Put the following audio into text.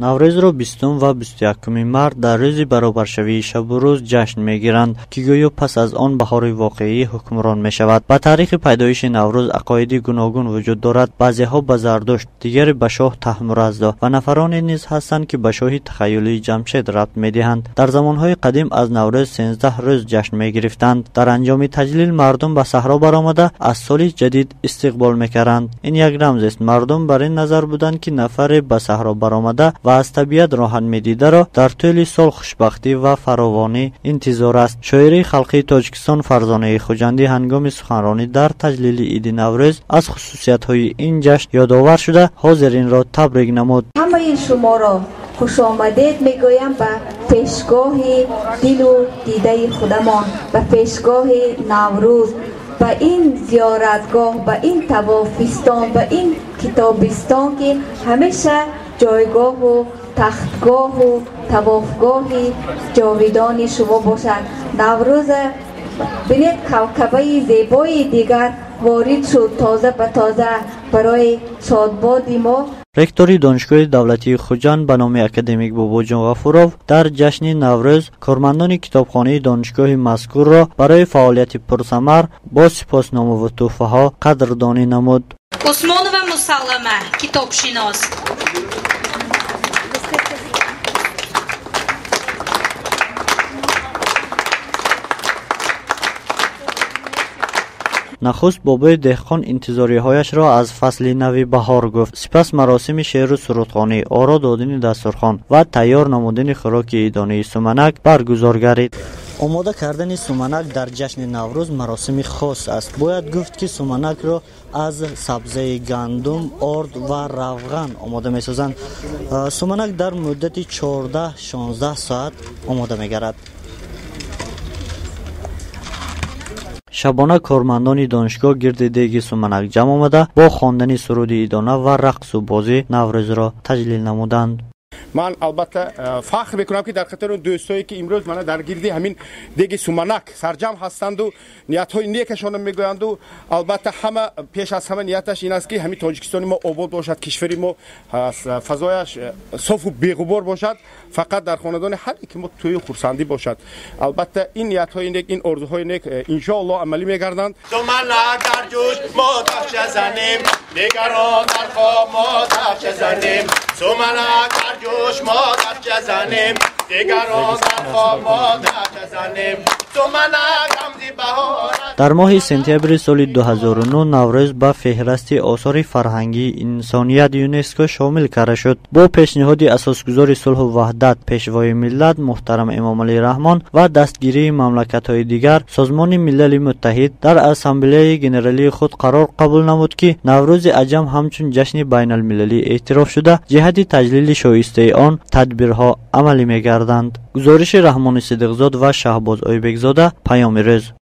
наврӯзро 20 ва 21 март дар рӯзи баробаршавии шабу рӯз ҷашн мегиранд, ки гӯё пас аз он баҳори воқеӣ ҳукмрон мешавад. Ба таърихи пайдоиши наврӯз ақоиди гуногун вуҷуд дорад. Баъзеҳо ба Зардушт, дигаре ба шоҳ Таҳмуразда ва нафароне низ ҳастанд, ки ба шоҳи тахайюлии Ҷамшед рабт медиҳанд. Дар замонҳои қадим аз наврӯз 13 рӯз ҷашн мегирифтанд. Дар анҷоми таҷлил мардум ба саҳро баромада аз соли ҷадид истиқбол мекарданд. ин як рамзест. Мардум бар ин назар буданд, ки нафаре ба саҳро баромада ва аз табиат роҳат медидаро дар тӯли сол хушбахтӣ ва фаровонӣ интизор аст. шоирии халқии Тоҷикистон Фарзонаи Хуҷандӣ ҳангоми суханронӣ дар таҷлили Иди Наврӯз аз хусусиятҳои ин ҷашн ёдовар шуда ҳозиринро табрик намуд. ҳамаи шуморо хушомадед мегӯям ба пешгоҳи дилу дидаи худамон, ба пешгоҳи Наврӯз, ба ин зиёратгоҳ, ба ин тавофистон, ба ин китобистон, ки ҳамеша ҷойгоҳу тахтгоҳу тавофгоҳи ҷовидони шумо бошад. Наврӯз бинед кавкабаи зебои дигар ворид шуд тоза ба тоза барои шодбоди мо. ректори донишгоҳи давлатии Хуҷанд ба номи академик Бобоҷон Ғафуров дар ҷашни Наврӯз кормандони китобхонаи донишгоҳи мазкурро барои фаъолияти пурсамар бо сипосному ва тӯҳфаҳо қадрдонӣ намуд. Усмонова Мусаллама, китобшинос. нахуст бобои деҳқон интизориҳояшро аз фасли нави баҳор гуфт. сипас маросими шеъру сурудхонӣ, оро додани дастурхон ва тайёр намудани хӯроки идонии суманак баргузор гардид. омода кардани суманак дар ҷашни Наврӯз маросими хос аст. бояд гуфт, ки суманакро аз сабзаи гандум, орд ва равған омода месозанд. суманак дар муддати 14-16 соат омода мегардад. шабона кормандони донишгоҳ гирди деги суманак ҷамъ омада бо хондани суруди идона ва рақсу бозӣ Наврӯзро таҷлил намуданд. من البته فخر میکنم که در خاطر اون دوستایی که امروز من در گردی همین دیگه سومنک سرجم هستند و نیت‌های نیکشون میگویند و البته همه پیش از همه نیتش این است که همین تاجیکستان ما آباد باشد، کشوری ما فضایش صاف و بی‌غبار باشد، فقط در خاندان هر یک ما توی خرسندی باشد. البته این نیت‌های نیک، این آرزوهای نیک ان شاء الله عملی میگردند. سومنک در جوش ما داشت زنیم، نگران در خواب ما داشت زنیم، سومنک در جوش ما داشت زنیم، نگران در خواب ما داشت زنیم، سومنک رمزی بهار. در ماه سپتامبر سال 2009 نوروز به فهرست آثار فرهنگی انسانیت یونسکو شامل کرده شد. با پیشنهاد اساسگزار صلح و وحدت پیشوای ملت محترم امام علی رحمان و دستگیری مملکت‌های دیگر، سازمان ملل متحد در اسامبله ژنرالی خود قرار قبول نمود که نوروز عجم همچون جشن بین المللی اعتراف شده جهت تجلیل شایسته آن تدبیرها عملی می‌گردند. گزارش رحمان صدیقزاد و شهباز آیبکزاده، پیام روز.